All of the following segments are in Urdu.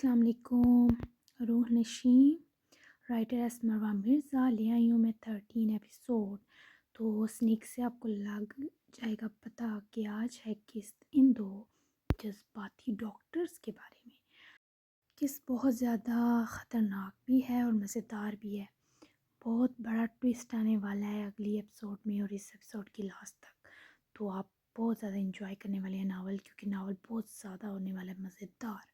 السلام علیکم۔ روح نشین رائٹر ایس مروہ مرزا لے آئی ہوں میں 13 ایپیسوڈ۔ تو سنیک سے آپ کو لگ جائے گا پتہ کہ آج ہے کس ان دو جذباتی ڈاکٹرز کے بارے میں، کس بہت زیادہ خطرناک بھی ہے اور مزیدار بھی ہے۔ بہت بڑا ٹویسٹ آنے والا ہے اگلی ایپیسوڈ میں اور اس ایپیسوڈ کی لاسٹ تک، تو آپ بہت زیادہ انجوائے کرنے والے ہیں ناول، کیونکہ ناول بہت زیادہ ہونے والا ہے مزیدار۔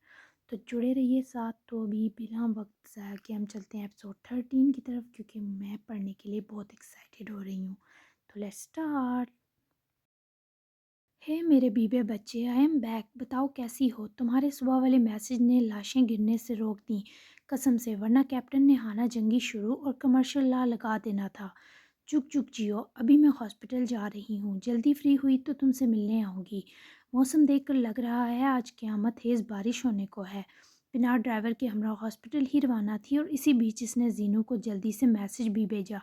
تو جڑے رہیے ساتھ۔ تو ابھی بنا وقت ضائع کہ ہم چلتے ہیں ایپیسوڈ 13 کی طرف، کیونکہ میں پڑھنے کے لیے بہت ایکسائٹیڈ ہو رہی ہوں۔ تو لیٹس سٹارٹ۔ ہے میرے بیوے بچے، آئی ایم بیک۔ بتاؤ کیسی ہو؟ تمہارے صبح والے میسیج نے لاشیں گرنے سے روک دیں، قسم سے، ورنہ کیپٹن نے ہانہ جنگی شروع اور کمرشل لا لگا دینا تھا۔ چک چک جیو، ابھی میں ہاسپٹل جا رہی ہوں، جلدی فری ہوئی تو تم سے ملنے آؤں گی۔ موسم دیکھ کر لگ رہا ہے آج قیامت خیز بارش ہونے کو ہے۔ پنار ڈرائیور کے ہمراہ ہاسپٹل ہی روانہ تھی اور اسی بیچ اس نے زینو کو جلدی سے میسیج بھی بھیجا،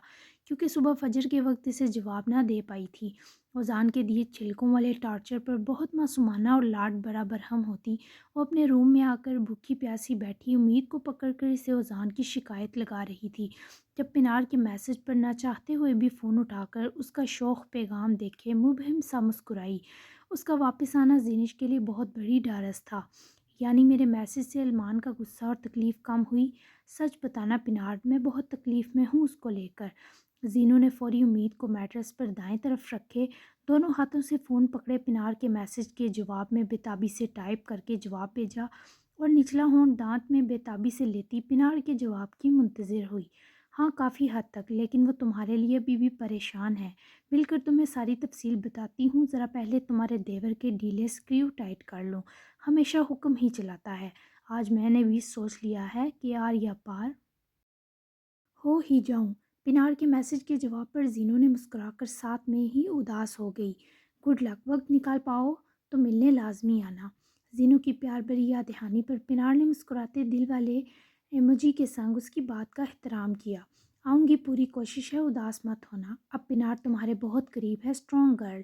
کیونکہ صبح فجر کے وقت اسے جواب نہ دے پائی تھی۔ اوزان کے دیے چھلکوں والے ٹارچر پر بہت معصومانہ اور لاڈ بھرا برہم ہوتی، وہ اپنے روم میں آ کر بھوکی پیاسی بیٹھی امید کو پکڑ کر اسے اوزان کی شکایت لگا رہی تھی، جب پنار کے میسیج پر نہ چاہتے ہوئے بھی فون اٹھا کر اس کا شوق پیغام دیکھے مبہم سا مسکرائی۔ اس کا واپس آنا زینش کے لیے بہت بڑی ڈھارس تھا، یعنی میرے میسیج سے علمان کا غصہ اور تکلیف کم ہوئی؟ سچ بتانا پنار، میں بہت تکلیف میں ہوں اس کو لے کر۔ زینو نے فوری امید کو میٹرس پر دائیں طرف رکھے دونوں ہاتھوں سے فون پکڑے پنار کے میسیج کے جواب میں بےتابی سے ٹائپ کر کے جواب بھیجا اور نچلا ہونٹ دانت میں بےتابی سے لیتی پنار کے جواب کی منتظر ہوئی۔ ہاں کافی حد تک، لیکن وہ تمہارے لیے بھی پریشان ہے۔ مل کر تمہیں ساری تفصیل بتاتی ہوں، ذرا پہلے تمہارے دیور کے ڈھیلے سکریو ٹائٹ کر لو، ہمیشہ حکم ہی چلاتا ہے۔ آج میں نے بھی سوچ لیا ہے کہ آر یا پار ہو ہی جاؤں۔ پنار کے میسیج کے جواب پر زینو نے مسکرا کر ساتھ میں ہی اداس ہو گئی۔ گڈ لک، وقت نکال پاؤ تو ملنے لازمی آنا۔ زینو کی پیار بھری یاد دہانی پر پنار نے مسکراتے دل والے ایموجی کے سنگ اس کی بات کا احترام کیا۔ آؤں گی، پوری کوشش ہے، اداس مت ہونا۔ اب پنار تمہارے بہت قریب ہے، اسٹرانگ گرل۔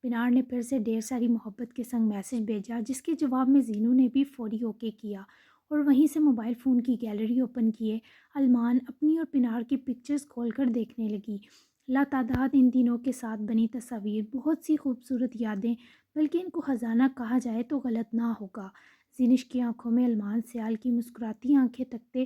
پنار نے پھر سے ڈھیر ساری محبت کے سنگ میسیج بھیجا، جس کے جواب میں زینو نے بھی فوری اوکے کیا اور وہیں سے موبائل فون کی گیلری اوپن کیے علمان اپنی اور پنار کی پکچرز کھول کر دیکھنے لگی۔ لاتعداد ان دنوں کے ساتھ بنی تصاویر، بہت سی خوبصورت یادیں، بلکہ ان کو خزانہ کہا جائے تو غلط نہ ہوگا۔ زینش کی آنکھوں میں علمان سیال کی مسکراتی آنکھیں تکتے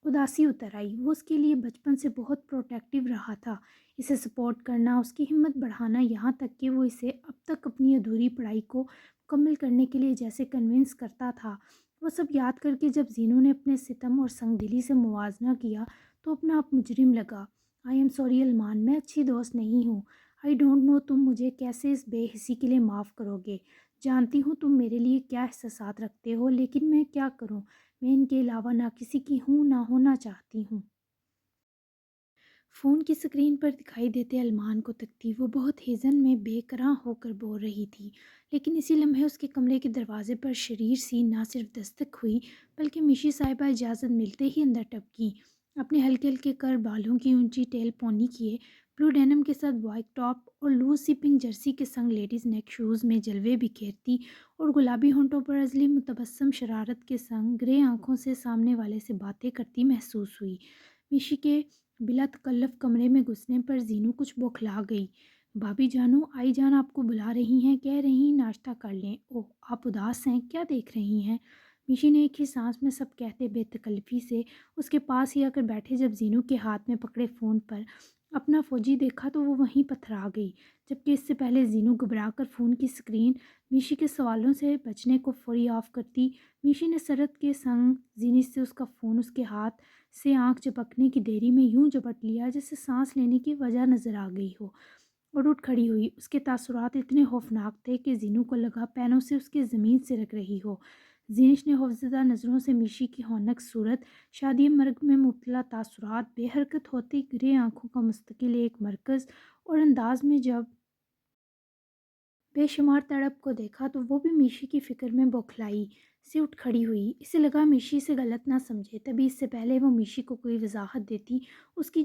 اداسی اتر آئی۔ وہ اس کے لیے بچپن سے بہت پروٹیکٹیو رہا تھا، اسے سپورٹ کرنا، اس کی ہمت بڑھانا، یہاں تک کہ وہ اسے اب تک اپنی ادھوری پڑھائی کو مکمل کرنے کے لیے جیسے کنونس کرتا تھا۔ وہ سب یاد کر کے جب زینو نے اپنے ستم اور سنگ دلی سے موازنہ کیا تو اپنا آپ مجرم لگا۔ آئی ایم سوری علمان، میں اچھی دوست نہیں ہوں۔ آئی ڈونٹ نو تم مجھے کیسے اس بے حسی کے لیے معاف کرو گے۔ جانتی ہوں تم میرے لیے کیا احساسات رکھتے ہو، لیکن میں کیا کروں، میں ان کے علاوہ نہ کسی کی ہوں، نہ ہونا چاہتی ہوں۔ فون کی سکرین پر دکھائی دیتے علمان کو تکتی وہ بہت ہیزن میں بے قرار ہو کر بول رہی تھی، لیکن اسی لمحے اس کے کمرے کے دروازے پر شریر سی نہ صرف دستک ہوئی بلکہ میشی صاحبہ اجازت ملتے ہی اندر ٹپکیں۔ اپنے ہلکے ہلکے کر بالوں کی اونچی ٹیل پونی کیے، بلو ڈینم کے ساتھ وائٹ ٹاپ اور لوز سی پنک جرسی کے سنگ لیڈیز نیک شوز میں جلوے بکھیرتی اور گلابی ہونٹوں پر ازلی متبسم شرارت کے سنگ گرے آنکھوں سے سامنے والے سے باتیں کرتی محسوس ہوئی۔ میشی کے بلا تکلف کمرے میں گھسنے پر زینو کچھ بوکھلا گئی۔ بھابی جانو، آئی جان آپ کو بلا رہی ہیں، کہہ رہی ناشتہ کر لیں۔ اوہ آپ اداس ہیں، کیا دیکھ رہی ہیں؟ میشی نے ایک ہی سانس میں سب کہتے بے تکلفی سے اس کے پاس ہی آ کر بیٹھے جب زینو کے ہاتھ میں پکڑے فون پر اپنا فوجی دیکھا تو وہ وہیں پتھرا گئی، جبکہ اس سے پہلے زینو گھبرا کر فون کی سکرین میشی کے سوالوں سے بچنے کو فوری آف کرتی، میشی نے سرت کے سنگ زینش سے اس کا فون اس کے ہاتھ سے آنکھ جھپکنے کی دیری میں یوں جھپٹ لیا جیسے سانس لینے کی وجہ نظر آ گئی ہو، اور اٹھ کھڑی ہوئی۔ اس کے تاثرات اتنے خوفناک تھے کہ زینو کو لگا پینوں سے اس کی زمین سرک رہی ہو۔ زینش نے خوفزدہ نظروں سے میشی کی ہونک صورت، شادی مرگ میں مبتلا تاثرات، بے حرکت ہوتی گرے آنکھوں کا مستقل ایک مرکز اور انداز میں جب بے شمار تڑپ کو دیکھا تو وہ بھی میشی کی فکر میں بوکھلائی سے اٹھ کھڑی ہوئی۔ اسے لگا میشی سے غلط نہ سمجھے، تبھی اس سے پہلے وہ میشی کو کوئی وضاحت دیتی اس کی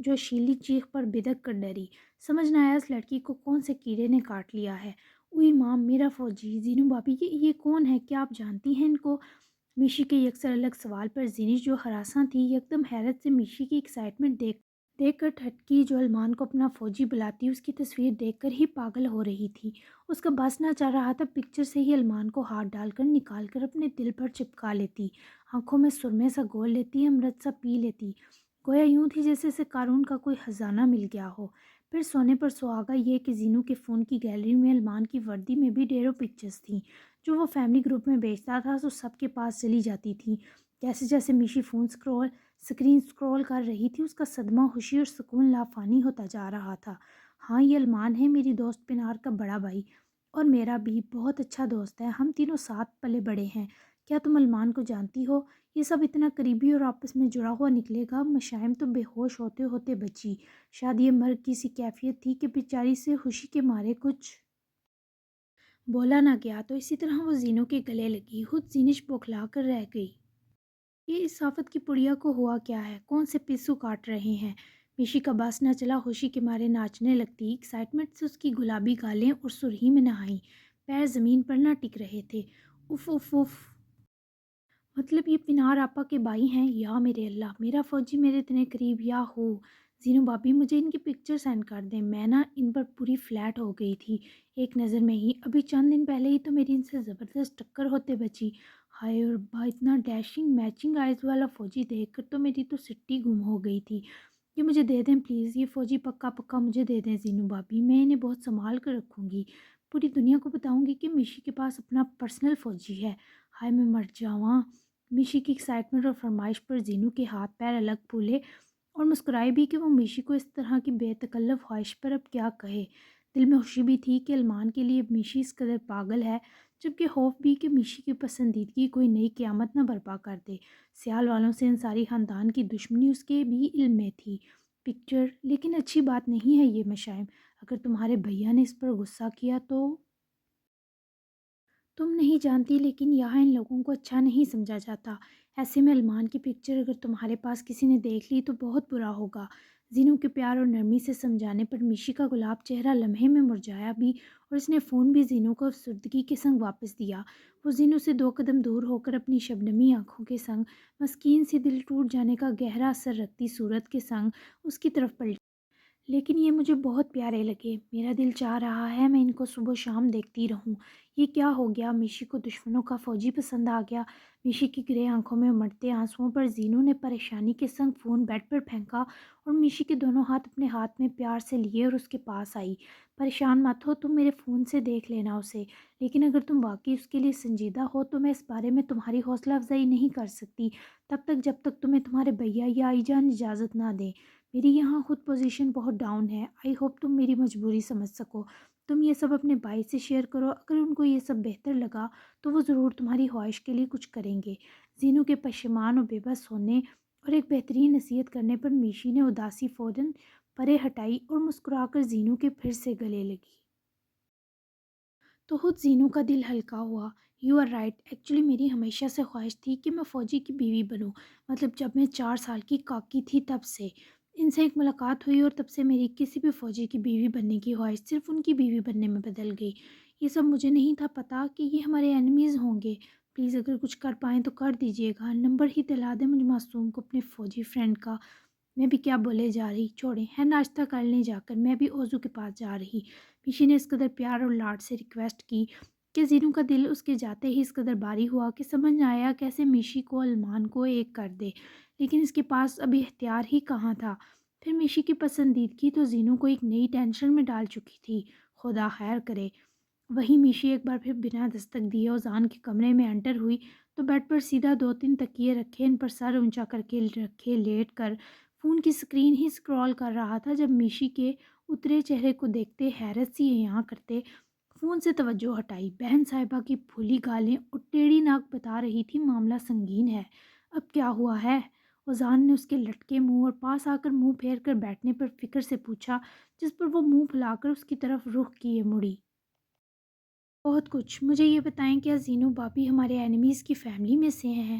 جوشیلی چیخ پر بدک کر ڈری۔ سمجھ نہ آیا اس لڑکی کو کون سے کیڑے نے کاٹ لیا ہے۔ اوئی ماں، میرا فوجی، زینو بھابی، یہ کون ہے؟ کیا آپ جانتی ہیں ان کو؟ میشی کے یکسر الگ سوال پر زینش جو ہراساں تھی یکدم حیرت سے میشی کی ایکسائٹمنٹ دیکھ دیکھ کر ٹھٹکی، جو المان کو اپنا فوجی بلاتی اس کی تصویر دیکھ کر ہی پاگل ہو رہی تھی۔ اس کا بس نہ چل رہا تھا، پکچر سے ہی المان کو ہاتھ ڈال کر نکال کر اپنے دل پر چپکا لیتی، آنکھوں میں سرمے سا گھول لیتی، امرت سا پی لیتی، گویا یوں تھی جیسے اسے قارون کا کوئی خزانہ مل گیا ہو۔ پھر سونے پر سہاگا یہ کہ زینو کے فون کی گیلری میں المان کی وردی میں بھی ڈھیروں پکچرز تھیں جو وہ فیملی گروپ میں بیچتا تھا، تو سب کے پاس چلی جاتی تھی۔ جیسے جیسے میشی فون سکرین سکرول کر رہی تھی، اس کا صدمہ خوشی اور سکون لافانی ہوتا جا رہا تھا۔ ہاں، یہ المان ہے، میری دوست پنار کا بڑا بھائی، اور میرا بھی بہت اچھا دوست ہے، ہم تینوں ساتھ پلے بڑے ہیں۔ کیا تم المان کو جانتی ہو؟ یہ سب اتنا قریبی اور آپس میں جڑا ہوا نکلے گا۔ مشائم تو بے ہوش ہوتے ہوتے بچی، شاید یہ مرگ کی سی کیفیت تھی کہ بیچاری سے خوشی کے مارے کچھ بولا نہ گیا، تو اسی طرح وہ زینو کے گلے لگی۔ خود زینش بوکھلا کر رہ گئی، یہ اس آفت کی پڑیا کو ہوا کیا ہے؟ کون سے پسو کاٹ رہے ہیں؟ میشی کا بس نہ چلا، خوشی کے مارے ناچنے لگتی، ایکسائٹمنٹ سے اس کی گلابی گالیں اور سرخی میں نہائیں، پیر زمین پر نہ ٹک رہے تھے۔ اف اف اف، مطلب یہ پنار آپا کے بھائی ہیں؟ یا میرے اللہ، میرا فوجی میرے اتنے قریب، یا ہو! زینو بھابی مجھے ان کی پکچر سینڈ کر دیں، میں نا ان پر پوری فلیٹ ہو گئی تھی ایک نظر میں ہی، ابھی چند دن پہلے ہی تو میری ان سے زبردست ٹکر ہوتے بچی۔ ہائے، اور با اتنا ڈیشنگ میچنگ آئز والا فوجی دیکھ کر تو میری تو سٹی گم ہو گئی تھی۔ یہ مجھے دے دیں پلیز، یہ فوجی پکا پکا مجھے دے دیں زینو بھابی، میں انہیں بہت سنبھال کر رکھوں گی، پوری دنیا کو بتاؤں گی کہ میشی کے پاس اپنا پرسنل فوجی ہے۔ ہائے میں مر جاواں! میشی کی ایکسائٹمنٹ اور فرمائش پر زینو کے ہاتھ پیر الگ پھولے اور مسکرائی بھی کہ وہ میشی کو اس طرح کی بے تکلف خواہش پر اب کیا کہے۔ دل میں خوشی بھی تھی کہ المان کے لیے میشی اس قدر پاگل ہے، جبکہ خوف بھی کہ میشی کی پسندیدگی کوئی نئی قیامت نہ برپا کر دے۔ سیال والوں سے انصاری خاندان کی دشمنی اس کے بھی علم میں تھی۔ پکچر لیکن اچھی بات نہیں ہے یہ مشائم، اگر تمہارے بھیا نے اس پر غصہ کیا تو؟ تم نہیں جانتی، لیکن یہاں ان لوگوں کو اچھا نہیں سمجھا جاتا، ایسے میں المان کی پکچر اگر تمہارے پاس کسی نے دیکھ لی تو بہت برا ہوگا۔ زینو کے پیار اور نرمی سے سمجھانے پر میشی کا گلاب چہرہ لمحے میں مرجھایا بھی، اور اس نے فون بھی زینو کو افسردگی کے سنگ واپس دیا۔ وہ زینو سے دو قدم دور ہو کر اپنی شبنمی آنکھوں کے سنگ مسکین سی دل ٹوٹ جانے کا گہرا اثر رکھتی صورت کے سنگ اس کی طرف پلٹی۔ لیکن یہ مجھے بہت پیارے لگے، میرا دل چاہ رہا ہے میں ان کو صبح و شام دیکھتی رہوں۔ یہ کیا ہو گیا؟ میشی کو دشمنوں کا فوجی پسند آ گیا؟ میشی کی گرے آنکھوں میں امڑتے آنسوؤں پر زینو نے پریشانی کے سنگ فون بیڈ پر پھینکا اور میشی کے دونوں ہاتھ اپنے ہاتھ میں پیار سے لیے اور اس کے پاس آئی۔ پریشان مت ہو، تم میرے فون سے دیکھ لینا اسے، لیکن اگر تم واقعی اس کے لیے سنجیدہ ہو تو میں اس بارے میں تمہاری حوصلہ افزائی نہیں کر سکتی تب تک جب تک تمہیں تمہارے بھیا یا آئی جان اجازت نہ دیں۔ میری یہاں خود پوزیشن بہت ڈاؤن ہے، آئی ہوپ تم میری مجبوری سمجھ سکو۔ تم یہ سب اپنے بھائی سے شیئر کرو، اگر ان کو یہ سب بہتر لگا تو وہ ضرور تمہاری خواہش کے لیے کچھ کریں گے۔ زینو کے پشیمان اور بے بس ہونے اور ایک بہترین نصیحت کرنے پر میشی نے اداسی فوراً پرے ہٹائی اور مسکرا کر زینو کے پھر سے گلے لگی۔ تو خود زینو کا دل ہلکا ہوا۔ یو آر رائٹ، ایکچولی میری ہمیشہ سے خواہش تھی کہ میں فوجی کی بیوی بنوں، مطلب جب میں 4 سال کی کاکی تھی تب سے ان سے ایک ملاقات ہوئی، اور تب سے میری کسی بھی فوجی کی بیوی بننے کی خواہش صرف ان کی بیوی بننے میں بدل گئی۔ یہ سب مجھے نہیں تھا پتہ کہ یہ ہمارے اینیمیز ہوں گے۔ پلیز اگر کچھ کر پائیں تو کر دیجیے گا، نمبر ہی دلا دیں مجھ معصوم کو اپنے فوجی فرینڈ کا۔ میں بھی کیا بولے جا رہی، چھوڑیں، ہے ناشتہ کر لیں جا کر، میں بھی اوزو کے پاس جا رہی۔ میشی نے اس قدر پیار اور لاڈ سے ریکویسٹ کی کہ زینو کا دل اس کے جاتے ہی اس قدر بھاری ہوا کہ سمجھ نہ آیا کیسے میشی کو المان کو ایک کر دے، لیکن اس کے پاس ابھی اختیار ہی کہاں تھا۔ پھر میشی کی پسندیدگی تو زینو کو ایک نئی ٹینشن میں ڈال چکی تھی، خدا خیر کرے۔ وہیں میشی ایک بار پھر بنا دستک دیے اوزان کے کمرے میں انٹر ہوئی تو بیڈ پر سیدھا 2 3 تکیے رکھے، ان پر سر اونچا کر کے رکھے لیٹ کر فون کی سکرین ہی سکرول کر رہا تھا، جب میشی کے اترے چہرے کو دیکھتے حیرت سی یہاں کرتے فون سے توجہ ہٹائی۔ بہن صاحبہ کی پھولی گالیں اور ٹیڑھی ناک بتا رہی تھی معاملہ سنگین ہے۔ اب کیا ہوا ہے؟ اوزان نے اس کے لٹکے منہ اور پاس آ کر منہ پھیر کر بیٹھنے پر فکر سے پوچھا، جس پر وہ منہ پھلا کر اس کی طرف رخ کیے مڑی۔ بہت کچھ، مجھے یہ بتائیں کیا زینو بھابی ہمارے اینیمیز کی فیملی میں سے ہیں؟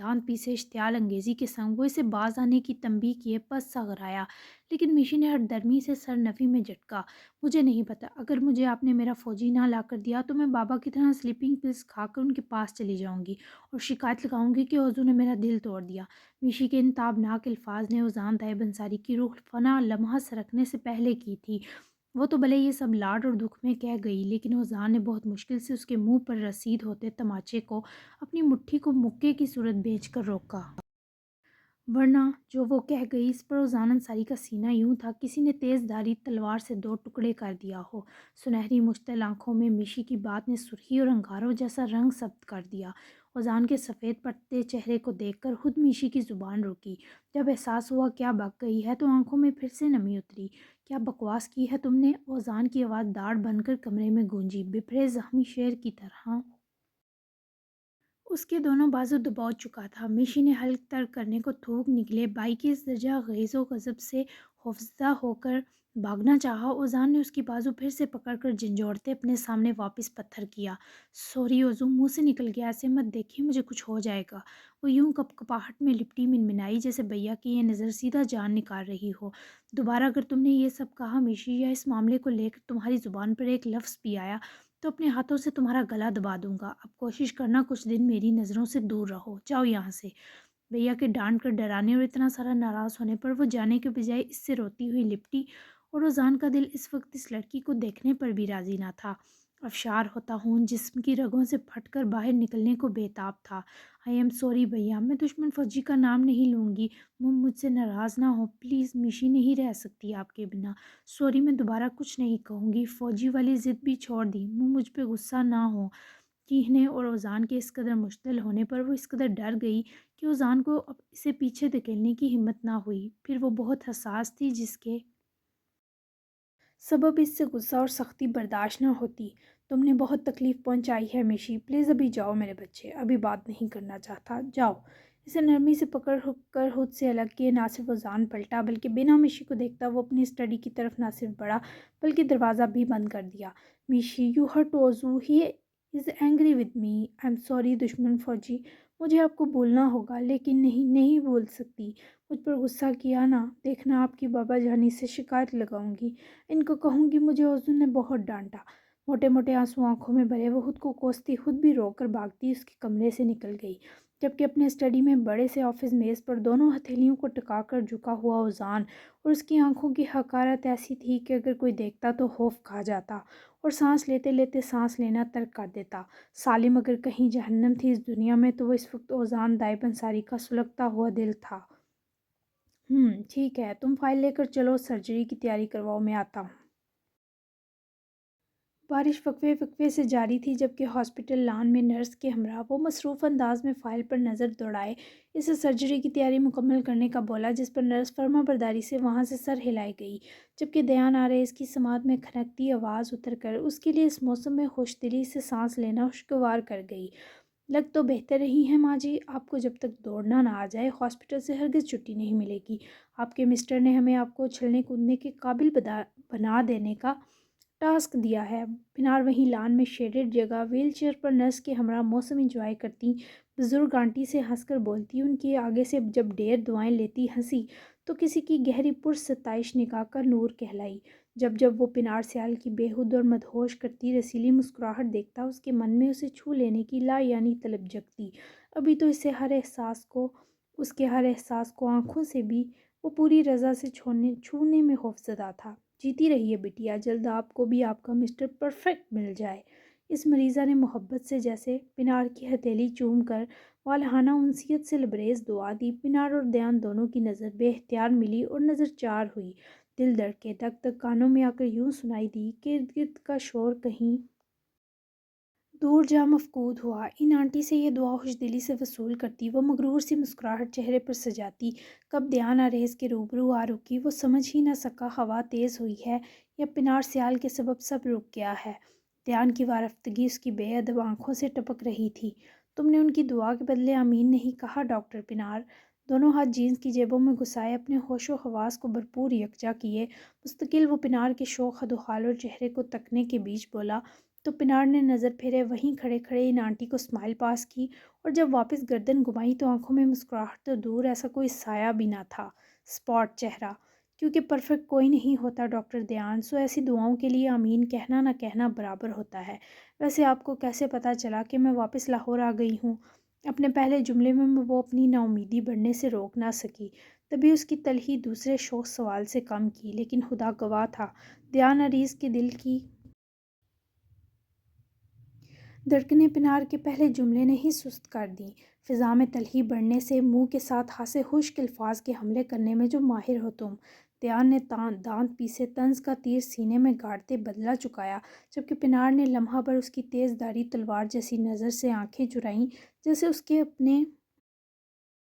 دانت پیسے اشتعال انگیزی کے سنگ وہ اسے باز آنے کی تنبیہ کیے پس سغرایا، لیکن میشی نے ہر درمی سے سر نفی میں جھٹکا۔ مجھے نہیں پتہ، اگر مجھے آپ نے میرا فوجی نہ لا کر دیا تو میں بابا کی طرح سلیپنگ پلس کھا کر ان کے پاس چلی جاؤں گی اور شکایت لگاؤں گی کہ حضور نے میرا دل توڑ دیا۔ میشی کے ان تابناک الفاظ نے اذان طیب انصاری کی روح فنا لمحہ سرکنے سے پہلے کی تھی۔ وہ تو بھلے یہ سب لاڈ اور دکھ میں کہہ گئی، لیکن اذان نے بہت مشکل سے اس کے منہ پر رسید ہوتے تماچے کو اپنی مٹھی کو مکے کی صورت بھیج کر روکا، ورنہ جو وہ کہہ گئی اس پر اذان انصاری کا سینہ یوں تھا کسی نے تیز دھاری تلوار سے دو ٹکڑے کر دیا ہو۔ سنہری مشتعل آنکھوں میں میشی کی بات نے سرخی اور انگاروں جیسا رنگ ثبت کر دیا۔ اذان کے سفید پڑتے چہرے کو دیکھ کر خود میشی کی زبان رکی۔ جب احساس ہوا کیا بک گئی ہے تو آنکھوں میں پھر سے نمی اتری۔ کیا بکواس کی ہے تم نے؟ اذان کی آواز داڑھ بن کر کمرے میں گونجی، بپھرے زخمی شیر کی طرح۔ اس کے دونوں بازو دبو چکا تھا۔ میشی نے حلق تر کرنے کو تھوک نکلے بائی کی اس درجہ غیظ و غضب سے خوفزدہ ہو کر بھاگنا چاہا۔ اذان نے اس کی بازو پھر سے پکڑ کر جھنجھوڑتے اپنے سامنے واپس پتھر کیا۔ سوری اوزو، منہ سے نکل گیا، ایسے مت دیکھیں، مجھے کچھ ہو جائے گا۔ وہ یوں کپ کپاہٹ میں لپٹی منمنائی جیسے بھیا کی یہ نظر سیدھا جان نکال رہی ہو۔ دوبارہ اگر تم نے یہ سب کہا میشی، یا اس معاملے کو لے کر تمہاری زبان پر ایک لفظ بھی آیا تو اپنے ہاتھوں سے تمہارا گلا دبا دوں گا۔ اب کوشش کرنا کچھ دن میری نظروں سے دور رہو، جاؤ یہاں سے۔ بھیا کے ڈانٹ کر ڈرانے اور اتنا سارا ناراض ہونے پر وہ جانے کے بجائے اس سے روتی ہوئی لپٹی، اور اذان کا دل اس وقت اس لڑکی کو دیکھنے پر بھی راضی نہ تھا۔ افشار ہوتا ہوں جسم کی رگوں سے پھٹ کر باہر نکلنے کو بےتاب تھا۔ آئی ایم سوری بھیا، میں دشمن فوجی کا نام نہیں لوں گی، مجھ سے ناراض نہ ہو پلیز، میشی نہیں رہ سکتی آپ کے بنا۔ سوری، میں دوبارہ کچھ نہیں کہوں گی۔ فوجی والی ضد بھی چھوڑ دی، مجھ پہ غصہ نہ ہو۔ کہنے اور اذان کے اس قدر مشتعل ہونے پر وہ اس قدر ڈر گئی کہ اذان کو اب اسے پیچھے دھکیلنے کی ہمت نہ ہوئی۔ پھر وہ بہت حساس تھی جس کے سبب اس سے غصہ اور سختی برداشت نہ ہوتی۔ تم نے بہت تکلیف پہنچائی ہے میشی، پلیز ابھی جاؤ میرے بچے، ابھی بات نہیں کرنا چاہتا، جاؤ۔ اسے نرمی سے پکڑ کر خود سے الگ کیے نہ صرف اذان پلٹا بلکہ بنا میشی کو دیکھتا وہ اپنی اسٹڈی کی طرف نہ صرف بڑھا بلکہ دروازہ بھی بند کر دیا۔ میشی، یو ہرٹ اوزو، he is angry with me, I am sorry دشمن فوجی، مجھے آپ کو بولنا ہوگا لیکن نہیں بول سکتی، مجھ پر غصہ کیا نا، دیکھنا آپ کی بابا جانی سے شکایت لگاؤں گی، ان کو کہوں گی مجھے حضور نے بہت ڈانٹا۔ موٹے موٹے آنسو آنکھوں میں بھرے وہ خود کو کوستی خود بھی رو کر بھاگتی اس کے کمرے سے نکل گئی، جبکہ اپنے اسٹڈی میں بڑے سے آفس میز پر دونوں ہتھیلیوں کو ٹکا کر جھکا ہوا اذان، اور اس کی آنکھوں کی حقارت ایسی تھی کہ اگر کوئی دیکھتا تو خوف کھا جاتا اور سانس لیتے لیتے سانس لینا ترک کر دیتا۔ سالم اگر کہیں جہنم تھی اس دنیا میں تو وہ اس وقت اذان طیب انصاری کا سلگتا ہوا دل تھا۔ ٹھیک ہے، تم فائل لے کر چلو، سرجری کی تیاری کرواؤ، میں آتا ہوں۔ بارش وقفے وقفے سے جاری تھی، جبکہ ہاسپٹل لان میں نرس کے ہمراہ وہ مصروف انداز میں فائل پر نظر دوڑائے اسے سرجری کی تیاری مکمل کرنے کا بولا، جس پر نرس فرما برداری سے وہاں سے سر ہلائی گئی، جبکہ دیان آریز کی سماعت میں کھنکتی آواز اتر کر اس کے لیے اس موسم میں خوش دلی سے سانس لینا خوشگوار کر گئی۔ لگ تو بہتر رہی ہیں ماں جی، آپ کو جب تک دوڑنا نہ آ جائے ہاسپٹل سے ہرگز چھٹی نہیں ملے گی۔ آپ کے مسٹر نے ہمیں آپ کو اچھلنے کودنے کے قابل بنا دینے کا ٹاسک دیا ہے۔ پنار وہیں لان میں شیڈڈ جگہ ویل چیئر پر نرس کے ہمراہ موسم انجوائے کرتی بزرگ آنٹی سے ہنس کر بولتی، ان کے آگے سے جب ڈھیر دعائیں لیتی ہنسی تو کسی کی گہری پرستائش نگاہ کا نور کہلائی۔ جب وہ پنار سیال کی بےحد اور مدہوش کرتی رسیلی مسکراہٹ دیکھتا اس کے من میں اسے چھو لینے کی لا یعنی طلب جگتی۔ ابھی تو اس کے ہر احساس کو آنکھوں سے بھی وہ پوری رضا سے چھونے میں خوفزدہ تھا۔ جیتی رہیے بٹیا، جلد آپ کو بھی آپ کا مسٹر پرفیکٹ مل جائے۔ اس مریضہ نے محبت سے جیسے پنار کی ہتھیلی چوم کر والہانہ انسیت سے لبریز دعا دی۔ پنار اور دیان دونوں کی نظر بے اختیار ملی اور نظر چار ہوئی۔ دل دھڑکے، دھک دھک کانوں میں آ کر یوں سنائی دی کہ ارد گرد کا شور کہیں دور جا مفقود ہوا۔ ان آنٹی سے یہ دعا خوش دلی سے وصول کرتی وہ مغرور سی مسکراہٹ چہرے پر سجاتی، کب دیان آریز کے روبرو آ رکی وہ سمجھ ہی نہ سکا۔ ہوا تیز ہوئی ہے یا پنار سیال کے سبب سب رک گیا ہے؟ دیان کی وارفتگی اس کی بے ادب آنکھوں سے ٹپک رہی تھی۔ تم نے ان کی دعا کے بدلے آمین نہیں کہا ڈاکٹر پنار؟ دونوں ہاتھ جینس کی جیبوں میں گھسائے اپنے ہوش و حواس کو بھرپور یکجا کیے مستقل وہ پنار کے شوخ خدوخال اور چہرے کو تکنے کے بیچ بولا، تو پنار نے نظر پھیرے وہیں کھڑے کھڑے ان آنٹی کو اسمائل پاس کی، اور جب واپس گردن گھمائی تو آنکھوں میں مسکراہٹ تو دور ایسا کوئی سایہ بھی نہ تھا، اسپاٹ چہرہ۔ کیونکہ پرفیکٹ کوئی نہیں ہوتا ڈاکٹر دیان، سو ایسی دعاؤں کے لیے آمین کہنا نہ کہنا برابر ہوتا ہے۔ ویسے آپ کو کیسے پتہ چلا کہ میں واپس لاہور آ گئی ہوں؟ اپنے پہلے جملے میں وہ اپنی نا امیدی بڑھنے سے روک نہ سکی، تبھی اس کی تلخی دوسرے شوخ سوال سے کم کی، لیکن خدا گواہ تھا دیان عریض کے دل کی دھڑکنیں پنار کے پہلے جملے نے ہی سست کر دیں۔ فضا میں تلخی بڑھنے سے منہ کے ساتھ ہنسے خشک الفاظ کے حملے کرنے میں جو ماہر ہو تم۔ دیان نے دانت پیسے طنز کا تیر سینے میں گاڑتے بدلہ چکایا، جبکہ پنار نے لمحہ بھر اس کی تیز دھاری تلوار جیسی نظر سے آنکھیں چرائیں، جیسے اس کے اپنے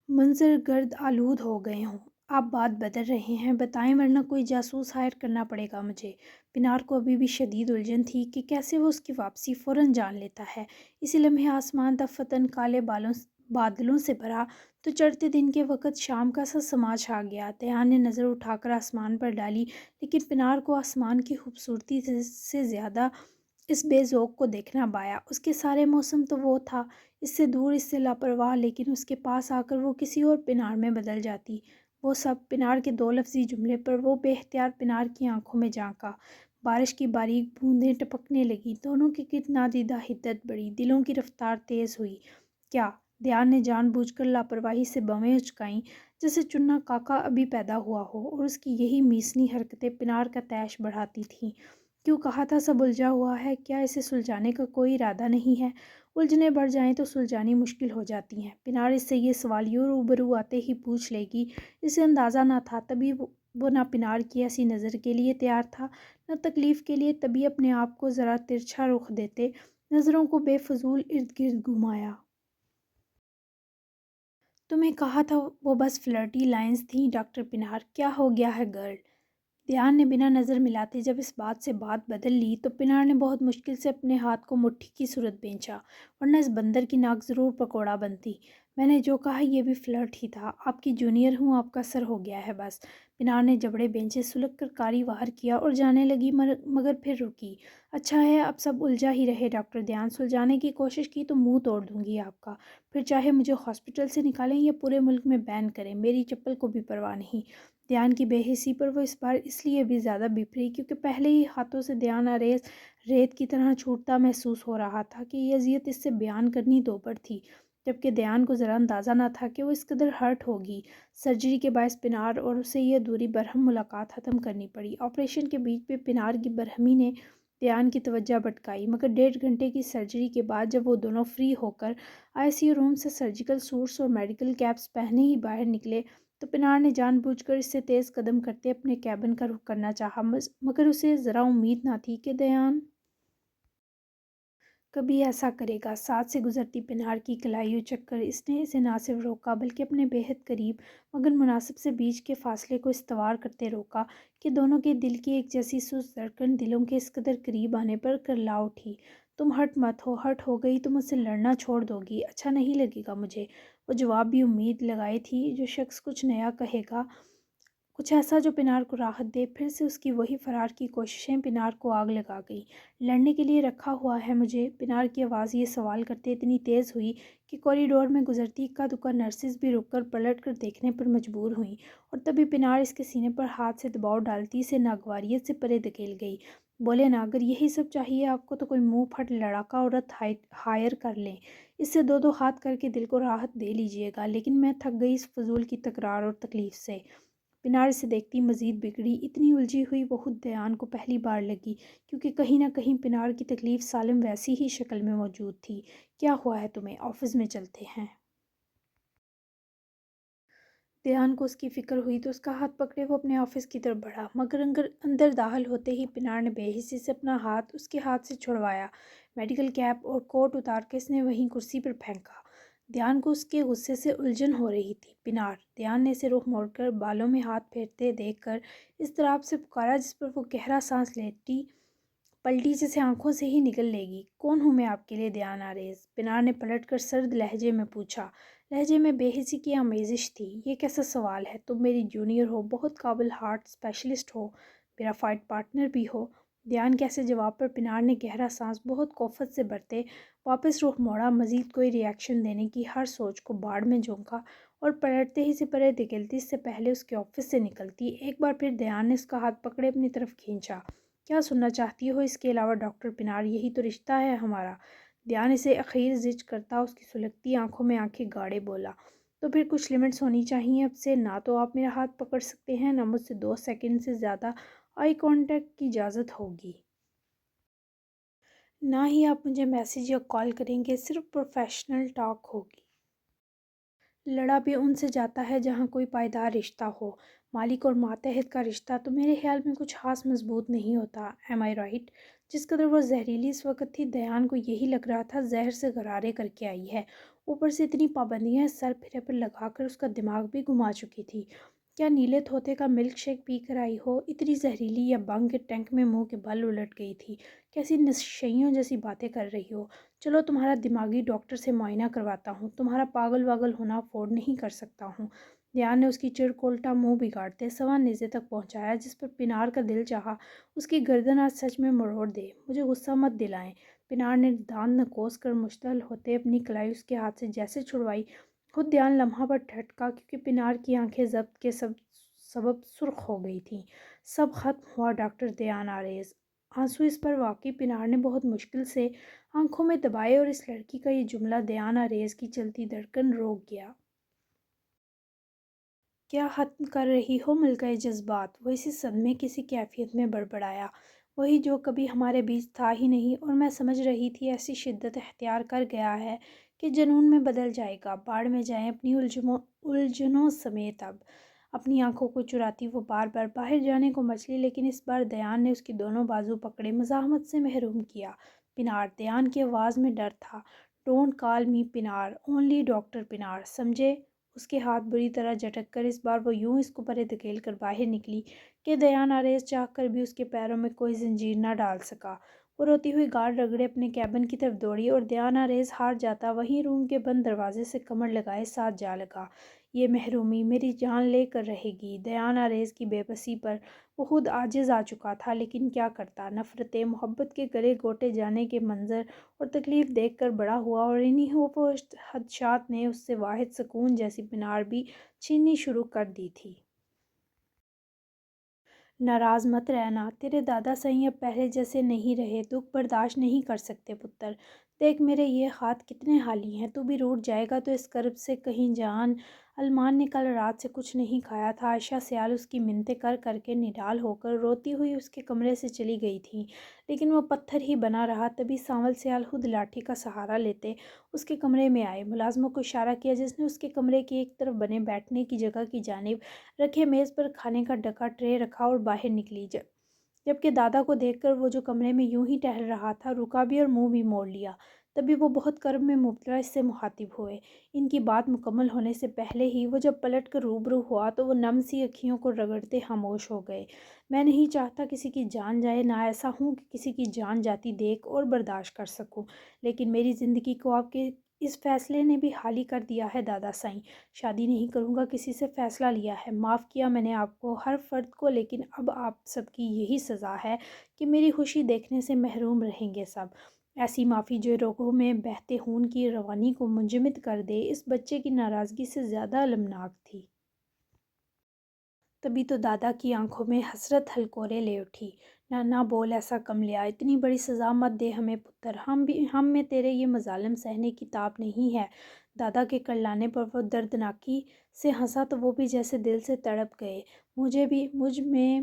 منظر گرد آلود ہو گئے ہوں۔ آپ بات بدل رہے ہیں، بتائیں ورنہ کوئی جاسوس ہائر کرنا پڑے گا مجھے۔ پنار کو ابھی بھی شدید الجھن تھی کہ کیسے وہ اس کی واپسی فوراً جان لیتا ہے۔ اسی لمحے آسمان دفتن کالے بادلوں سے بھرا تو چڑھتے دن کے وقت شام کا سا سما چھا گیا۔ دیان نے نظر اٹھا کر آسمان پر ڈالی، لیکن پنار کو آسمان کی خوبصورتی سے زیادہ اس بے ذوق کو دیکھنا بایا۔ اس کے سارے موسم تو وہ تھا، اس سے دور، اس سے لاپرواہ، لیکن اس کے پاس آ کر وہ کسی اور پنار میں بدل جاتی۔ وہ سب پنار کے دو لفظی جملے پر وہ بے اختیار پنار کی آنکھوں میں جھانکا۔ بارش کی باریک بوندیں ٹپکنے لگیں، دونوں کی نادیدہ حدت بڑھی، دلوں کی رفتار تیز ہوئی۔ کیا؟ دیان نے جان بوجھ کر لاپرواہی سے بویں اچکائیں، جیسے چننا کاکا ابھی پیدا ہوا ہو، اور اس کی یہی میسنی حرکتیں پنار کا طیش بڑھاتی تھیں۔ کیوں کہا تھا سب الجھا ہوا ہے؟ کیا اسے سلجھانے کا کوئی ارادہ نہیں ہے؟ الجھنیں بڑھ جائیں تو سلجھانی مشکل ہو جاتی ہیں۔ پنار اس سے یہ سوال یوں روبرو آتے ہی پوچھ لے گی، اسے اندازہ نہ تھا تبھی وہ نہ پنار کی ایسی نظر کے لیے تیار تھا نہ تکلیف کے لیے، تبھی اپنے آپ کو ذرا ترچھا رخ دیتے نظروں کو بے فضول ارد گرد گھمایا۔ تمہیں کہا تھا وہ بس فلرٹی لائنز تھیں ڈاکٹر پنار، کیا ہو گیا ہے گرل؟ دیان نے بنا نظر ملاتے جب اس بات سے بات بدل لی تو پنار نے بہت مشکل سے اپنے ہاتھ کو مٹھی کی صورت بھینچا، ورنہ اس بندر کی ناک ضرور پکوڑا بنتی۔ میں نے جو کہا یہ بھی فلرٹ ہی تھا، آپ کی جونیئر ہوں، آپ کا سر ہو گیا ہے بس۔ پنار نے جبڑے بینچے سلگ کر کاری واہر کیا اور جانے لگی، مگر پھر رکی۔ اچھا ہے اب سب الجھا ہی رہے ڈاکٹر دیان، سلجھانے کی کوشش کی تو منہ توڑ دوں گی آپ کا، پھر چاہے مجھے ہاسپٹل سے نکالیں یا پورے ملک میں بین کریں، میری چپل کو بھی پرواہ نہیں۔ دیان کی بے حسی پر وہ اس بار اس لیے بھی زیادہ بپھری کیونکہ پہلے ہی ہاتھوں سے دیان عریض ریت کی طرح چھوٹتا محسوس ہو رہا تھا کہ یہ اذیت اس سے بیان کرنی دوپر تھی، جبکہ دیان کو ذرا اندازہ نہ تھا کہ وہ اس قدر ہرٹ ہوگی۔ سرجری کے باعث پنار اور اسے یہ ادھوری برہم ملاقات ختم کرنی پڑی۔ آپریشن کے بیچ میں پنار کی برہمی نے دیان کی توجہ بھٹکائی، مگر 1.5 گھنٹے کی سرجری کے بعد جب وہ دونوں فری ہو کر ICU روم سے سرجیکل سوٹس اور میڈیکل کیپس پہنے ہی باہر نکلے تو پنار نے جان بوجھ کر اس سے تیز قدم کرتے اپنے کیبن کا رخ کرنا چاہا، مگر اسے ذرا امید نہ تھی کہ دیان کبھی ایسا کرے گا۔ ساتھ سے گزرتی پنار کی کلائی اچک کر اس نے اسے نہ صرف روکا بلکہ اپنے بے حد قریب مگر مناسب سے بیچ کے فاصلے کو استوار کرتے روکا کہ دونوں کے دل کی ایک جیسی سست دھڑکن دلوں کے اس قدر قریب آنے پر کرلا اٹھی۔ تم ہرٹ مت ہو، ہرٹ ہو گئی تو مجھ سے لڑنا چھوڑ دو گی، اچھا نہیں لگے گا مجھے۔ وہ جواب بھی امید لگائے تھی جو شخص کچھ نیا کہے گا، کچھ ایسا جو پنار کو راحت دے۔ پھر سے اس کی وہی فرار کی کوششیں پنار کو آگ لگا گئیں۔ لڑنے کے لیے رکھا ہوا ہے مجھے؟ پنار کی آواز یہ سوال کرتے اتنی تیز ہوئی کہ کوریڈور میں گزرتی اکا دکا نرسز بھی رک کر پلٹ کر دیکھنے پر مجبور ہوئیں، اور تبھی پنار اس کے سینے پر ہاتھ سے دباؤ ڈالتی اسے ناگواریت سے پرے دھکیل گئی۔ بولے نا، اگر یہی سب چاہیے آپ کو تو کوئی منہ پھٹ لڑاکا عورت ہائر کر لیں، اس سے دو دو ہاتھ کر کے دل کو راحت دے لیجیے گا، لیکن میں تھک گئی اس فضول کی تکرار اور تکلیف سے۔ پنار اسے دیکھتی مزید بگڑی، اتنی الجھی ہوئی وہ خود دیان کو پہلی بار لگی، کیونکہ کہیں نہ کہیں پنار کی تکلیف سالم ویسی ہی شکل میں موجود تھی۔ کیا ہوا ہے تمہیں؟ آفس میں چلتے ہیں۔ دیان کو اس کی فکر ہوئی تو اس کا ہاتھ پکڑے وہ اپنے آفس کی طرف بڑھا، مگر اندر داخل ہوتے ہی پنار نے بے حسی سے اپنا ہاتھ اس کے ہاتھ سے چھڑوایا۔ میڈیکل کیپ اور کوٹ اتار کے اس نے وہیں کرسی پر پھینکا۔ دیان کو اس کے غصے سے الجھن ہو رہی تھی۔ پنار! دیان نے اسے رخ موڑ کر بالوں میں ہاتھ پھیرتے دیکھ کر اضطراب سے پکارا، جس پر وہ گہرا سانس لیتی پلٹی جیسے آنکھوں سے ہی نکل لے گی۔ کون ہوں میں آپ کے لیے دیان عریض؟ پنار نے پلٹ کر سرد لہجے میں پوچھا۔ لہجے میں بے حسی کی آمیزش تھی۔ یہ کیسا سوال ہے؟ تم میری جونیئر ہو، بہت قابل ہارٹ اسپیشلسٹ ہو، میرا فائٹ پارٹنر بھی ہو، دھیان کیسے جواب پر پنار نے گہرا سانس بہت کوفت سے بھرتے واپس رخ موڑا، مزید کوئی ریاکشن دینے کی ہر سوچ کو باڑ میں جھونکا اور پلٹتے ہی سپرے دھکیلتی اس سے پہلے اس کے آفس سے نکلتی ایک بار پھر دھیان نے اس کا ہاتھ پکڑے اپنی طرف کھینچا۔ کیا سننا چاہتی ہو اس کے علاوہ ڈاکٹر پنار؟ یہی تو رشتہ ہے ہمارا۔ دھیان اسے اخیر زج کرتا اس کی سلگتی آنکھوں میں آنکھیں گاڑے بولا، تو پھر کچھ لمٹس ہونی چاہیے اب سے، نہ تو آپ میرا ہاتھ پکڑ سکتے ہیں نہ مجھ سے 2 سیکنڈ سے زیادہ آئی کانٹیکٹ کی اجازت ہوگی، نہ ہی آپ مجھے میسیج یا کال کریں گے، صرف پروفیشنل ٹاک ہوگی۔ لڑا بھی ان سے جاتا ہے جہاں کوئی پائیدار رشتہ ہو، مالک اور ماتحت کا رشتہ تو میرے خیال میں کچھ خاص مضبوط نہیں ہوتا، ایم آئی رائٹ؟ جس قدر وہ زہریلی اس وقت تھی، دھیان کو یہی لگ رہا تھا زہر سے غرارے کر کے آئی ہے، اوپر سے اتنی پابندیاں سر پھرے پر لگا کر اس کا دماغ بھی گما چکی تھی۔ کیا نیلے طوطے کا ملک شیک پی کر آئی ہو، اتنی زہریلی، یا بنگ کے ٹینک میں منہ کے بل الٹ گئی تھی؟ کیسی نشیوں جیسی باتیں کر رہی ہو؟ چلو تمہارا دماغی ڈاکٹر سے معائنہ کرواتا ہوں، تمہارا پاگل واگل ہونا افورڈ نہیں کر سکتا ہوں۔ دھیان نے اس کی چڑکولٹا منہ بگاڑتے سوا نیزے تک پہنچایا، جس پر پنار کا دل چاہا اس کی گردن آج سچ میں مروڑ دے۔ مجھے غصہ مت دلائیں، پنار نے دانت نکوس کر مشتعل ہوتے اپنی کلائی اس کے ہاتھ سے جیسے چھڑوائی۔ خود دھیان لمحہ پر ٹھٹکا، کیونکہ پنار کی آنکھیں ضبط کے سبب سرخ ہو گئی تھیں۔ سب ختم ہوا ڈاکٹر دھیان آریز، آنسو اس پر واقعی پنار نے بہت مشکل سے آنکھوں میں دبائے، اور اس لڑکی کا یہ جملہ دھیان آریز کی چلتی دھڑکن روک گیا۔ کیا ختم کر رہی ہو ملکہ جذبات؟ وہ اسی صدمے کسی کیفیت میں بڑبڑایا، وہی جو کبھی ہمارے بیچ تھا ہی نہیں، اور میں سمجھ رہی تھی ایسی شدت اختیار کر گیا ہے کہ جنون میں بدل جائے گا۔ باڑ میں جائیں اپنی الجھنوں سمیت۔ اب اپنی آنکھوں کو چراتی وہ بار بار باہر جانے کو مچلی، لیکن اس بار دھیان نے اس کی دونوں بازو پکڑے مزاحمت سے محروم کیا۔ پنار، دھیان کی آواز میں ڈر تھا، don't call me Pinar, only doctor Pinar, سمجھے؟ اس کے ہاتھ بری طرح جھٹک کر اس بار وہ یوں اس کو پرے دھکیل کر باہر نکلی کہ دھیان آریز چاہ کر بھی اس کے پیروں میں کوئی زنجیر نہ ڈال سکا۔ وہ روتی ہوئی گال رگڑے اپنے کیبن کی طرف دوڑی، اور دھیان آریز ہار جاتا وہیں روم کے بند دروازے سے کمر لگائے ساتھ جا لگا۔ یہ محرومی میری جان لے کر رہے گی۔ دھیان آریز کی بے بسی پر وہ خود عاجز آ چکا تھا، لیکن کیا کرتا؟ نفرتیں، محبت کے گلے گھونٹے جانے کے منظر اور تکلیف دیکھ کر بڑا ہوا، اور انہی خوفوش خدشات نے اس سے واحد سکون جیسی پنار بھی چھیننی شروع کر دی تھی۔ ناراض مت رہنا، تیرے دادا صحیح اب پہلے جیسے نہیں رہے، دکھ برداشت نہیں کر سکتے پتر۔ دیکھ میرے یہ ہاتھ کتنے حالی ہیں، تو بھی روٹھ جائے گا تو اس کرب سے کہیں جان۔ المان نے کل رات سے کچھ نہیں کھایا تھا۔ عائشہ سیال اس کی منتیں کر کر کے نڈال ہو کر روتی ہوئی اس کے کمرے سے چلی گئی تھیں، لیکن وہ پتھر ہی بنا رہا۔ تبھی سانول سیال خود لاٹھی کا سہارا لیتے اس کے کمرے میں آئے، ملازموں کو اشارہ کیا جس نے اس کے کمرے کی ایک طرف بنے بیٹھنے کی جگہ کی جانب رکھے میز پر کھانے کا ڈکا ٹرے رکھا اور باہر نکلی، جبکہ دادا کو دیکھ کر وہ جو کمرے میں یوں ہی ٹہل رہا تھا رکا بھی اور منہ بھی موڑ لیا۔ تبھی وہ بہت کرب میں مبتلا اس سے مخاطب ہوئے۔ ان کی بات مکمل ہونے سے پہلے ہی وہ جب پلٹ کر روبرو ہوا تو وہ نم سی اکھیوں کو رگڑتے خاموش ہو گئے۔ میں نہیں چاہتا کسی کی جان جائے، نہ ایسا ہوں کہ کسی کی جان جاتی دیکھ اور برداشت کر سکوں، لیکن میری زندگی کو آپ کے اس فیصلے نے بھی حالی کر دیا ہے دادا سائیں۔ شادی نہیں کروں گا کسی سے فیصلہ لیا ہے، معاف کیا میں نے آپ کو، ہر فرد کو، لیکن اب آپ سب کی یہی سزا ہے کہ میری خوشی دیکھنے سے محروم رہیں گے سب۔ ایسی معافی جو رگوں میں بہتے خون کی روانی کو منجمد کر دے، اس بچے کی ناراضگی سے زیادہ المناک تھی۔ تبھی تو دادا کی آنکھوں میں حسرت ہلکورے لے اٹھی۔ نہ بول ایسا کملیا، اتنی بڑی سزا مت دے ہمیں پتر، ہم میں تیرے یہ مظالم سہنے کی تاب نہیں ہے۔ دادا کے کرلانے پر وہ دردناکی سے ہنسا تو وہ بھی جیسے دل سے تڑپ گئے۔ مجھ میں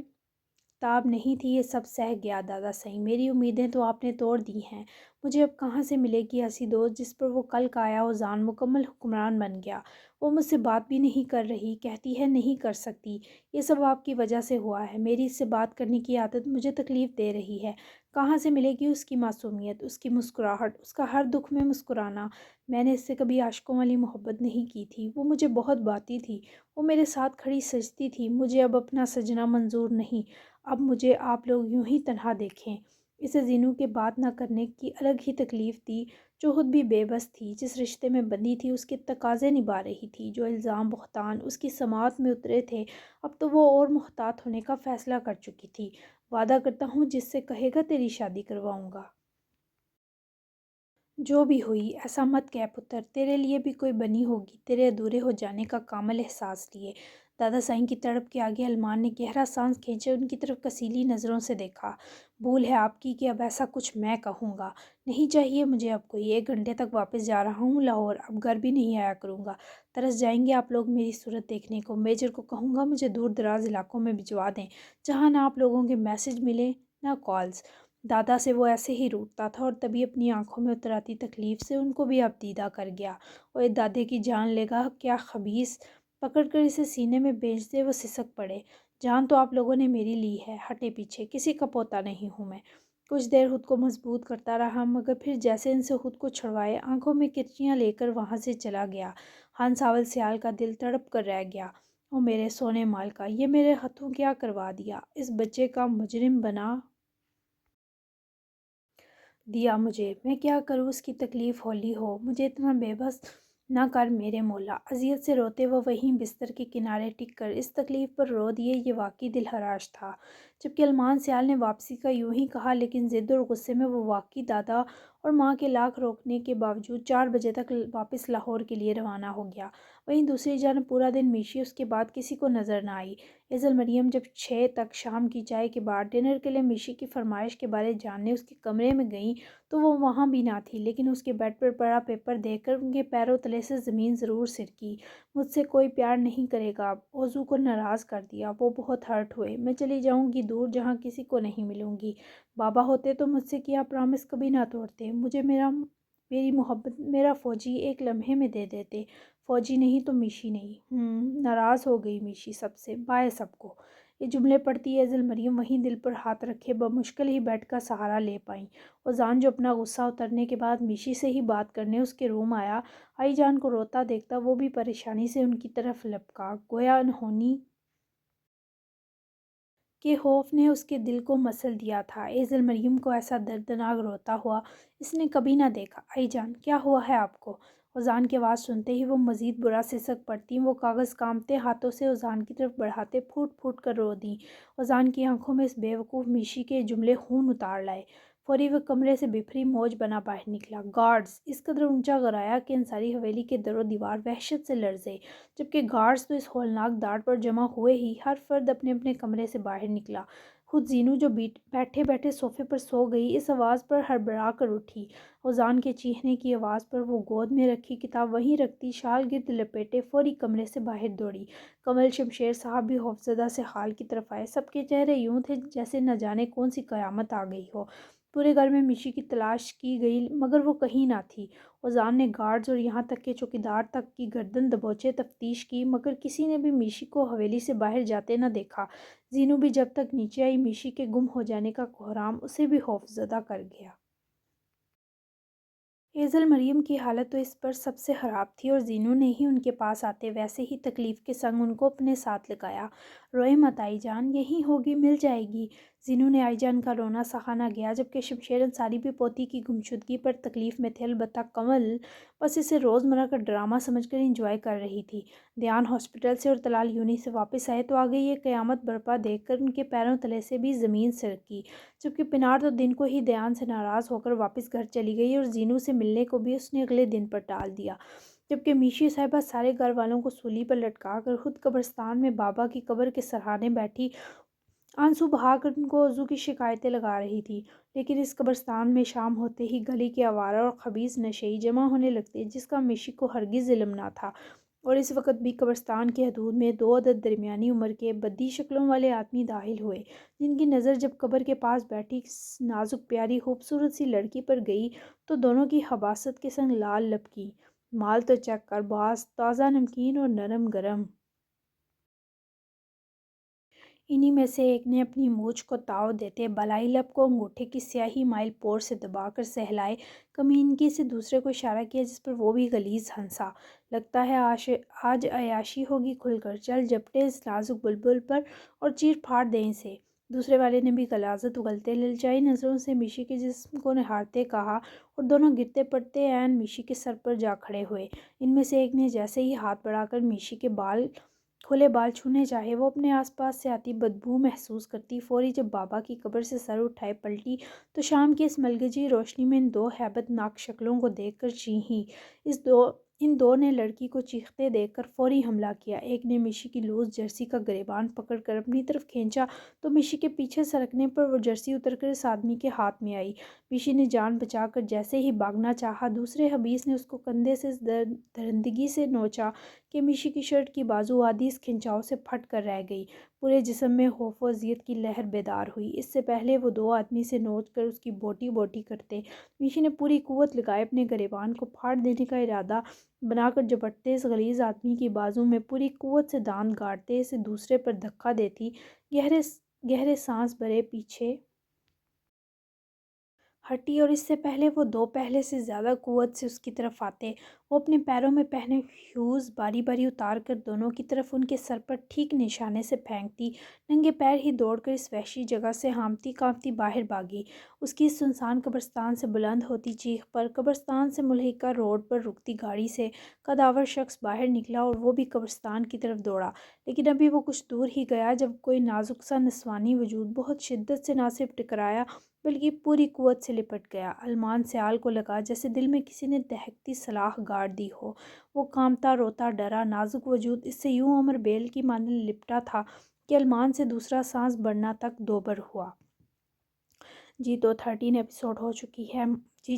تاب نہیں تھی، یہ سب سہ گیا دادا صحیح، میری امیدیں تو آپ نے توڑ دی ہیں۔ مجھے اب کہاں سے ملے گی ایسی دوست جس پر وہ کل کایا و زان مکمل حکمران بن گیا؟ وہ مجھ سے بات بھی نہیں کر رہی، کہتی ہے نہیں کر سکتی۔ یہ سب آپ کی وجہ سے ہوا ہے، میری اس سے بات کرنے کی عادت مجھے تکلیف دے رہی ہے۔ کہاں سے ملے گی اس کی معصومیت، اس کی مسکراہٹ، اس کا ہر دکھ میں مسکرانا؟ میں نے اس سے کبھی عاشقوں والی محبت نہیں کی تھی، وہ مجھے بہت باتی تھی، وہ میرے ساتھ کھڑی سجتی تھی۔ مجھے اب اپنا سجنا منظور نہیں، اب مجھے آپ لوگ یوں ہی تنہا دیکھیں۔ اسے زینو کے بات نہ کرنے کی الگ ہی تکلیف تھی، جو خود بھی بے بس تھی۔ جس رشتے میں بندھی تھی اس کے تقاضے نبھا رہی تھی، جو الزام بہتان اس کی سماعت میں اترے تھے اب تو وہ اور محتاط ہونے کا فیصلہ کر چکی تھی۔ وعدہ کرتا ہوں جس سے کہے گا تیری شادی کرواؤں گا۔ جو بھی ہوئی ایسا مت کہہ پتر، تیرے لیے بھی کوئی بنی ہوگی تیرے ادھورے ہو جانے کا کامل احساس لیے۔ دادا سائیں کی تڑپ کے آگے علمان نے گہرا سانس کھینچے ان کی طرف کسیلی نظروں سے دیکھا۔ بھول ہے آپ کی کہ اب ایسا کچھ میں کہوں گا؟ نہیں چاہیے مجھے اب کوئی، 1 گھنٹے تک واپس جا رہا ہوں لاہور، اب گھر بھی نہیں آیا کروں گا۔ ترس جائیں گے آپ لوگ میری صورت دیکھنے کو۔ میجر کو کہوں گا مجھے دور دراز علاقوں میں بھجوا دیں، جہاں نہ آپ لوگوں کے میسج ملے نہ کالز۔ دادا سے وہ ایسے ہی روٹتا تھا اور تبھی اپنی آنکھوں میں اتر آتی تکلیف سے ان کو بھی اب دیدہ کر گیا۔ اوئے دادے کی جان لے گا کیا خبیث! پکڑ کر اسے سینے میں بھیج دے وہ سسک پڑے۔ جان تو آپ لوگوں نے میری لی ہے، ہٹے پیچھے، کسی کا پوتا نہیں ہوں میں۔ کچھ دیر خود کو مضبوط کرتا رہا مگر پھر جیسے ان سے خود کو چھڑوائے آنکھوں میں کرچیاں لے کر وہاں سے چلا گیا۔ ہنساول سیال کا دل تڑپ کر رہ گیا۔ او میرے سونے مال کا، یہ میرے ہاتھوں کیا کروا دیا، اس بچے کا مجرم بنا دیا مجھے۔ میں کیا کروں اس کی تکلیف ہولی ہو، مجھے اتنا بے بس نہ کر میرے مولا۔ اذیت سے روتے وہ وہیں بستر کے کنارے ٹک کر اس تکلیف پر رو دیے، یہ واقعی دلہراش تھا۔ جبکہ علمان سیال نے واپسی کا یوں ہی کہا لیکن ضد اور غصے میں وہ واقعی دادا اور ماں کے لاکھ روکنے کے باوجود 4 بجے تک واپس لاہور کے لیے روانہ ہو گیا۔ وہیں دوسری جانب پورا دن میشی اس کے بعد کسی کو نظر نہ آئی۔ ایزل مریم جب 6 تک شام کی چائے کے بعد ڈنر کے لیے میشی کی فرمائش کے بارے جاننے اس کے کمرے میں گئیں تو وہ وہاں بھی نہ تھی، لیکن اس کے بیڈ پر پڑا پیپر دیکھ کر ان کے پیروں تلے سے زمین ضرور سرکی۔ مجھ سے کوئی پیار نہیں کرے گا اب، اوزو کو ناراض کر دیا، وہ بہت ہرٹ ہوئے۔ میں چلی جاؤں گی دور جہاں کسی کو نہیں ملوں گی۔ بابا ہوتے تو مجھ سے کیا پرامس کبھی نہ توڑتے، مجھے میری محبت میرا فوجی ایک لمحے میں دے دیتے۔ فوجی نہیں تو میشی نہیں۔ ناراض ہو گئی میشی سب سے، بائے سب کو۔ یہ جملے پڑھتی ایزل مریم وہیں دل پر ہاتھ رکھے بمشکل ہی بیڈ کا سہارا لے پائیں۔ اذان جو اپنا غصہ اترنے کے بعد میشی سے ہی بات کرنے اس کے روم آیا، آئی جان کو روتا دیکھتا وہ بھی پریشانی سے ان کی طرف لپکا، گویا انہونی کہ خوف نے اس کے دل کو مسل دیا تھا۔ ایزل مریم کو ایسا دردناک روتا ہوا اس نے کبھی نہ دیکھا۔ آئی جان کیا ہوا ہے آپ کو؟ اذان کی آواز سنتے ہی وہ مزید برا سسک پڑتی، وہ کاغذ کانپتے ہاتھوں سے اذان کی طرف بڑھاتے پھوٹ پھوٹ کر رو دیں۔ اذان کی آنکھوں میں اس بے وقوف میشی کے جملے خون اتار لائے۔ فوری وہ کمرے سے بپھری موج بنا باہر نکلا۔ گارڈز اس قدر اونچا گرایا کہ انصاری حویلی کے در و دیوار وحشت سے لرزے، جبکہ گارڈز تو اس ہولناک ڈانٹ پر جمع ہوئے ہی ہر فرد اپنے اپنے کمرے سے باہر نکلا۔ خود زینو جو بیٹھے بیٹھے صوفے پر سو گئی اس آواز پر ہڑبڑا کر اٹھی۔ اذان کے چیخنے کی آواز پر وہ گود میں رکھی کتاب وہیں رکھتی شال گرد لپیٹے فوری کمرے سے باہر دوڑی۔ کنول شمشیر صاحب بھی خوفزدہ سے ہال کی طرف آئے۔ سب کے چہرے یوں تھے جیسے نہ جانے کون سی قیامت آ گئی ہو۔ پورے گھر میں میشی کی تلاش کی گئی مگر وہ کہیں نہ تھی۔ اذان نے گارڈز اور یہاں تک کہ چوکیدار تک کی گردن دبوچے تفتیش کی مگر کسی نے بھی میشی کو حویلی سے باہر جاتے نہ دیکھا۔ زینو بھی جب تک نیچے آئی میشی کے گم ہو جانے کا کوہرام اسے بھی خوفزدہ کر گیا۔ ایزل مریم کی حالت تو اس پر سب سے خراب تھی اور زینو نے ہی ان کے پاس آتے ویسے ہی تکلیف کے سنگ ان کو اپنے ساتھ لگایا۔ روئے مت آئی جان، یہیں ہوگی، مل جائے گی۔ زینو نے آئی جان کا رونا سہا نہ گیا، جبکہ شمشیر انصاری بھی پوتی کی گمشدگی پر تکلیف میں تھے، البتہ کنول بس اسے روزمرہ کا ڈرامہ سمجھ کر انجوائے کر رہی تھی۔ دیان ہاسپٹل سے اور طلال یونی سے واپس آئے تو آگے یہ قیامت برپا دیکھ کر ان کے پیروں تلے سے بھی زمین سرکی، جبکہ پنار تو دن کو ہی دیان سے ناراض ہو کر واپس گھر چلی گئی اور زینو سے ملنے کو بھی اس نے اگلے دن پر ٹال دیا، جبکہ میشی صاحبہ سارے گھر والوں کو سولی پر لٹکا کر خود قبرستان میں بابا کی قبر کے سرہانے بیٹھی آنسو بہا کر ان کو وضو کی شکایتیں لگا رہی تھی۔ لیکن اس قبرستان میں شام ہوتے ہی گلی کے آوارہ اور خبیث نشئی جمع ہونے لگتے جس کا میشی کو ہرگز علم نہ تھا، اور اس وقت بھی قبرستان کی حدود میں 2 عدد درمیانی عمر کے بدی شکلوں والے آدمی داخل ہوئے، جن کی نظر جب قبر کے پاس بیٹھی نازک پیاری خوبصورت سی لڑکی پر گئی تو دونوں کی حباست کے سنگ لال لپکی۔ مال تو چیک کر باس، تازہ نمکین اور نرم گرم۔ انہی میں سے ایک نے اپنی مونچھ کو تاؤ دیتے بالائی لب کو انگوٹھے کی سیاہی مائل پور سے دبا کر سہلائے کمینگی سے دوسرے کو اشارہ کیا، جس پر وہ بھی غلیظ ہنسا۔ لگتا ہے آج عیاشی ہوگی کھل کر، چل جپٹے اس نازک بلبل پر اور چیر پھاڑ دیں اسے۔ دوسرے والے نے بھی غلاظت اگلتے للچائی نظروں سے میشی کے جسم کو نہارتے کہا، اور دونوں گرتے پڑتے عین میشی کے سر پر جا کھڑے ہوئے۔ ان میں سے ایک نے جیسے ہی ہاتھ بڑھا کر میشی کے کھلے بال چھونے چاہے، وہ اپنے آس پاس سے آتی بدبو محسوس کرتی فوری جب بابا کی قبر سے سر اٹھائے پلٹی تو شام کی اس ملگجی روشنی میں ان دو ہیبت ناک شکلوں کو دیکھ کر چیخیں۔ ان دو نے لڑکی کو چیختے دیکھ کر فوری حملہ کیا۔ ایک نے میشی کی لوز جرسی کا گریبان پکڑ کر اپنی طرف کھینچا تو میشی کے پیچھے سرکنے پر وہ جرسی اتر کر اس آدمی کے ہاتھ میں آئی۔ میشی نے جان بچا کر جیسے ہی بھاگنا چاہا، دوسرے حبیس نے اس کو کندھے سے اس درندگی سے نوچا کہ میشی کی شرٹ کی بازو آدھی اس کھنچاؤ سے پھٹ کر رہ گئی۔ پورے جسم میں خوف و اذیت کی لہر بیدار ہوئی۔ اس سے پہلے وہ دو آدمی سے نوچ کر اس کی بوٹی بوٹی کرتے، میشی نے پوری قوت لگائے اپنے گریبان کو پھاڑ دینے کا ارادہ بنا کر جھپٹتے اس غلیظ آدمی کی بازو میں پوری قوت سے دانت گاڑتے اسے دوسرے پر دھکا دیتی گہرے گہرے سانس بھرے پیچھے ہٹی، اور اس سے پہلے وہ دو پہلے سے زیادہ قوت سے اس کی طرف آتے، وہ اپنے پیروں میں پہنے شوز باری باری اتار کر دونوں کی طرف ان کے سر پر ٹھیک نشانے سے پھینکتی، ننگے پیر ہی دوڑ کر اس وحشی جگہ سے ہامتی کانپتی باہر بھاگی۔ اس کی اس سنسان قبرستان سے بلند ہوتی چیخ پر قبرستان سے ملحقہ روڈ پر رکتی گاڑی سے قداور شخص باہر نکلا اور وہ بھی قبرستان کی طرف دوڑا، لیکن ابھی وہ کچھ دور ہی گیا جب کوئی نازک سا نسوانی وجود بہت شدت سے نہ صرف ٹکرایا بلکہ پوری قوت سے لپٹ گیا۔ المان سیال کو لگا جیسے دل میں کسی نے دہکتی سلاخ گاڑ دی ہو۔ وہ کانپتا روتا ڈرا نازک وجود اس سے یوں عمر بیل کی مانند لپٹا تھا کہ المان سے دوسرا سانس بھرنا تک دوبر ہوا۔ جی تو 13 ایپیسوڈ ہو چکی ہے۔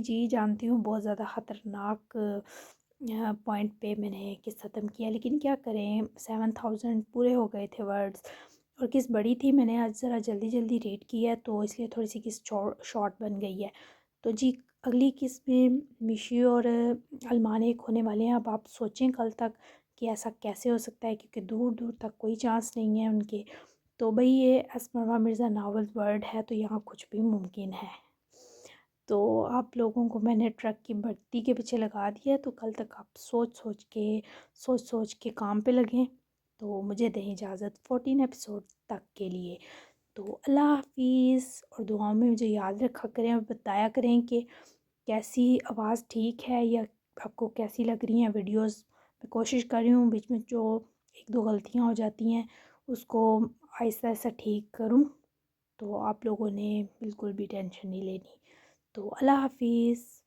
جی جانتی ہوں بہت زیادہ خطرناک پوائنٹ پہ میں نے قصہ ختم کیا، لیکن کیا کریں، 7000 پورے ہو گئے تھے ورڈز، اور قسط بڑی تھی، میں نے آج ذرا جلدی ریڈ کی ہے تو اس لیے تھوڑی سی قسط شارٹ بن گئی ہے۔ تو جی اگلی قسط میں میشی اور المان ایک ہونے والے ہیں۔ اب آپ سوچیں کل تک کہ ایسا کیسے ہو سکتا ہے، کیونکہ دور دور تک کوئی چانس نہیں ہے ان کے۔ تو بھئی یہ S Marwa Mirza novel world ہے تو یہاں کچھ بھی ممکن ہے۔ تو آپ لوگوں کو میں نے ٹرک کی بھرتی کے پیچھے لگا دیا ہے، تو کل تک آپ سوچ کے کام پہ لگیں۔ تو مجھے دیں اجازت 14 ایپیسوڈ تک کے لیے۔ تو اللہ حافظ، اور دعاؤں میں مجھے یاد رکھا کریں اور بتایا کریں کہ کیسی آواز ٹھیک ہے یا آپ کو کیسی لگ رہی ہیں ویڈیوز۔ میں کوشش کر رہی ہوں بیچ میں جو ایک دو غلطیاں ہو جاتی ہیں اس کو آہستہ ٹھیک کروں، تو آپ لوگوں نے بالکل بھی ٹینشن نہیں لینی۔ تو اللہ حافظ۔